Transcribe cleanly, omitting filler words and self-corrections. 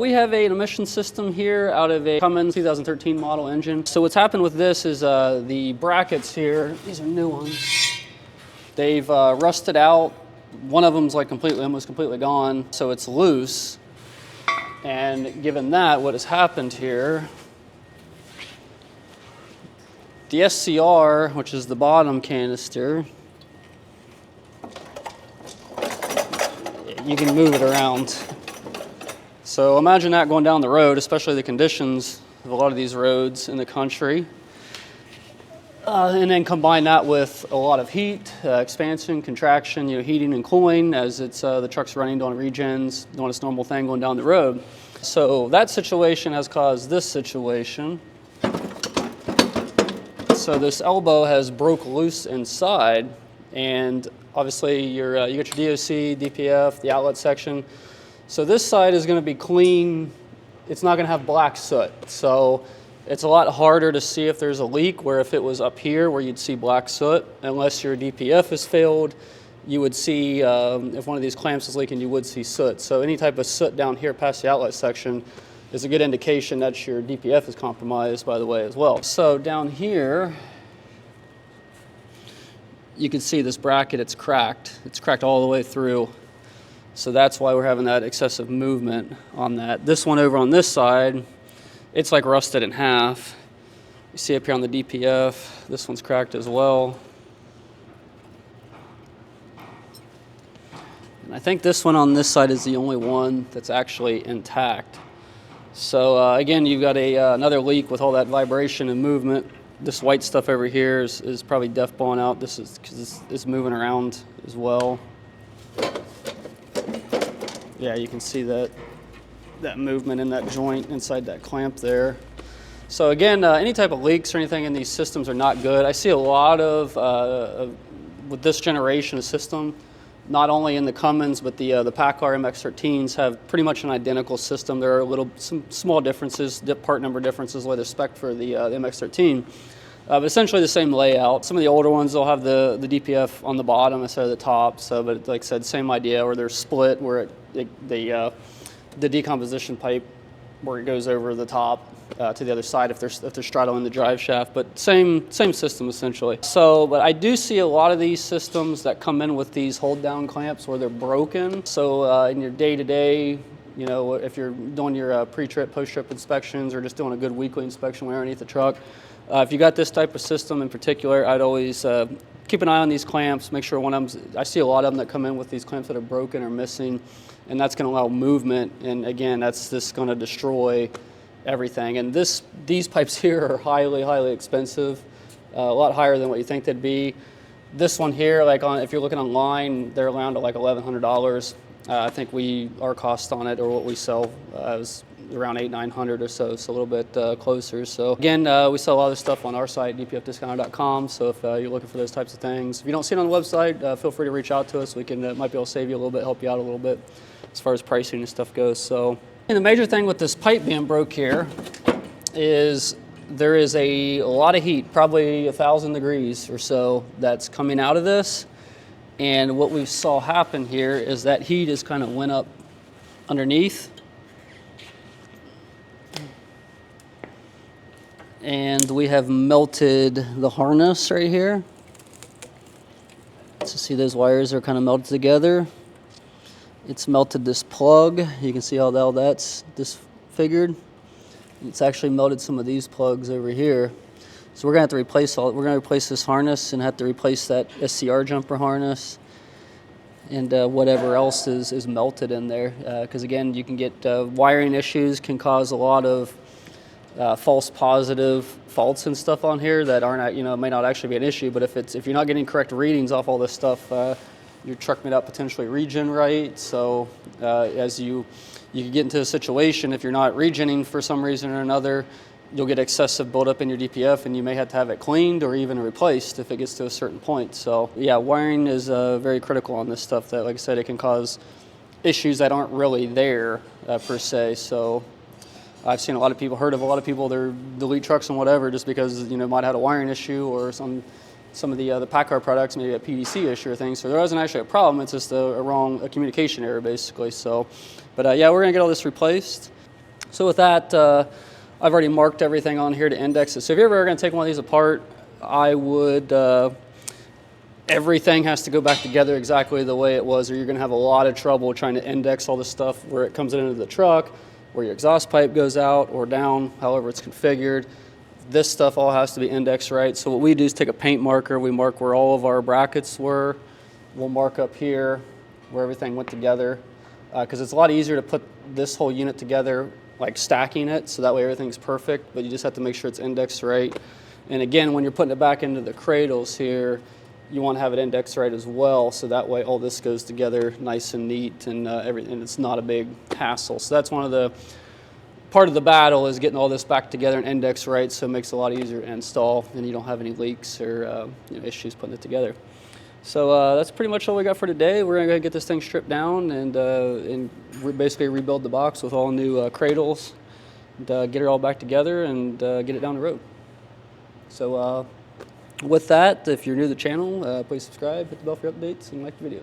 We have an emission system here out of a Cummins 2013 model engine. So what's happened with this is the brackets here, these are new ones, they've rusted out. One of them's like almost completely gone, so it's loose. And given that, what has happened here, the SCR, which is the bottom canister, you can move it around. So imagine that going down the road, especially the conditions of a lot of these roads in the country. And then combine that with a lot of heat, expansion, contraction, heating and cooling as the truck's running, doing regens, doing its normal thing going down the road. So that situation has caused this situation. So this elbow has broke loose inside, and obviously you got your DOC, DPF, the outlet section. So this side is going to be clean. It's not going to have black soot. So it's a lot harder to see if there's a leak, where if it was up here where you'd see black soot, unless your DPF has failed, you would see, if one of these clamps is leaking, you would see soot. So any type of soot down here past the outlet section is a good indication that your DPF is compromised, by the way, as well. So down here, you can see this bracket, it's cracked. It's cracked all the way through. So that's why we're having that excessive movement on that. This one over on this side, it's like rusted in half. You see up here on the DPF, this one's cracked as well. And I think this one on this side is the only one that's actually intact. So again, you've got another leak with all that vibration and movement. This white stuff over here is probably def blowing out. This is because it's moving around as well. Yeah, you can see that movement in that joint inside that clamp there. So again, any type of leaks or anything in these systems are not good. I see a lot of, with this generation of system, not only in the Cummins, but the PACCAR MX-13s have pretty much an identical system. There are some small differences, part number differences with respect for the MX-13. But essentially the same layout. Some of the older ones, they'll have the DPF on the bottom instead of the top. So, but like I said, same idea, where they're split, where the decomposition pipe, where it goes over the top to the other side if they're straddling the drive shaft. But same system essentially. So, but I do see a lot of these systems that come in with these hold down clamps where they're broken. So in your day-to-day, if you're doing your pre-trip, post-trip inspections, or just doing a good weekly inspection underneath the truck, if you got this type of system in particular, I'd always keep an eye on these clamps, make sure one of them, I see a lot of them that come in with these clamps that are broken or missing, and that's going to allow movement, and again, that's just going to destroy everything. And these pipes here are highly, highly expensive, a lot higher than what you think they'd be. This one here, if you're looking online, they're around at like $1,100. I think our cost on it, or what we sell, is around $800-900 or so, a little bit closer. So again, we sell a lot of this stuff on our site, dpfdiscounter.com. So if you're looking for those types of things, if you don't see it on the website, feel free to reach out to us. We can might be able to save you a little bit, help you out a little bit as far as pricing and stuff goes. So, and the major thing with this pipe being broke here is there is a lot of heat, probably 1,000 degrees or so, that's coming out of this. And what we saw happen here is that heat just kind of went up underneath. And we have melted the harness right here. So see those wires are kind of melted together. It's melted this plug. You can see how that's disfigured. It's actually melted some of these plugs over here. So we're gonna have to replace this harness and have to replace that SCR jumper harness and whatever else is melted in there. Because again, you can get wiring issues, can cause a lot of false positive faults and stuff on here that aren't, may not actually be an issue. But if you're not getting correct readings off all this stuff, your truck may not potentially regen right. So as you can get into a situation, if you're not regenning for some reason or another, you'll get excessive buildup in your DPF, and you may have to have it cleaned or even replaced if it gets to a certain point. So yeah, wiring is very critical on this stuff. That, like I said, it can cause issues that aren't really there per se. So I've seen heard of a lot of people that delete trucks and whatever just because might have had a wiring issue, or some of the PACCAR products, maybe a PDC issue or things. So there wasn't actually a problem. It's just a communication error basically. So, but yeah, we're gonna get all this replaced. So with that, I've already marked everything on here to index it. So if you're ever going to take one of these apart, I would, everything has to go back together exactly the way it was, or you're going to have a lot of trouble trying to index all this stuff where it comes into the truck, where your exhaust pipe goes out or down, however it's configured. This stuff all has to be indexed right. So what we do is take a paint marker, we mark where all of our brackets were. We'll mark up here where everything went together, because it's a lot easier to put this whole unit together like stacking it, so that way everything's perfect, but you just have to make sure it's indexed right. And again, when you're putting it back into the cradles here, you want to have it indexed right as well, so that way all this goes together nice and neat, and and it's not a big hassle. So that's one of the part of the battle, is getting all this back together and indexed right, so it makes it a lot easier to install and you don't have any leaks or issues putting it together. So that's pretty much all we got for today. We're going to get this thing stripped down and basically rebuild the box with all new cradles, and get it all back together and get it down the road. So with that, if you're new to the channel, please subscribe, hit the bell for updates, and like the video.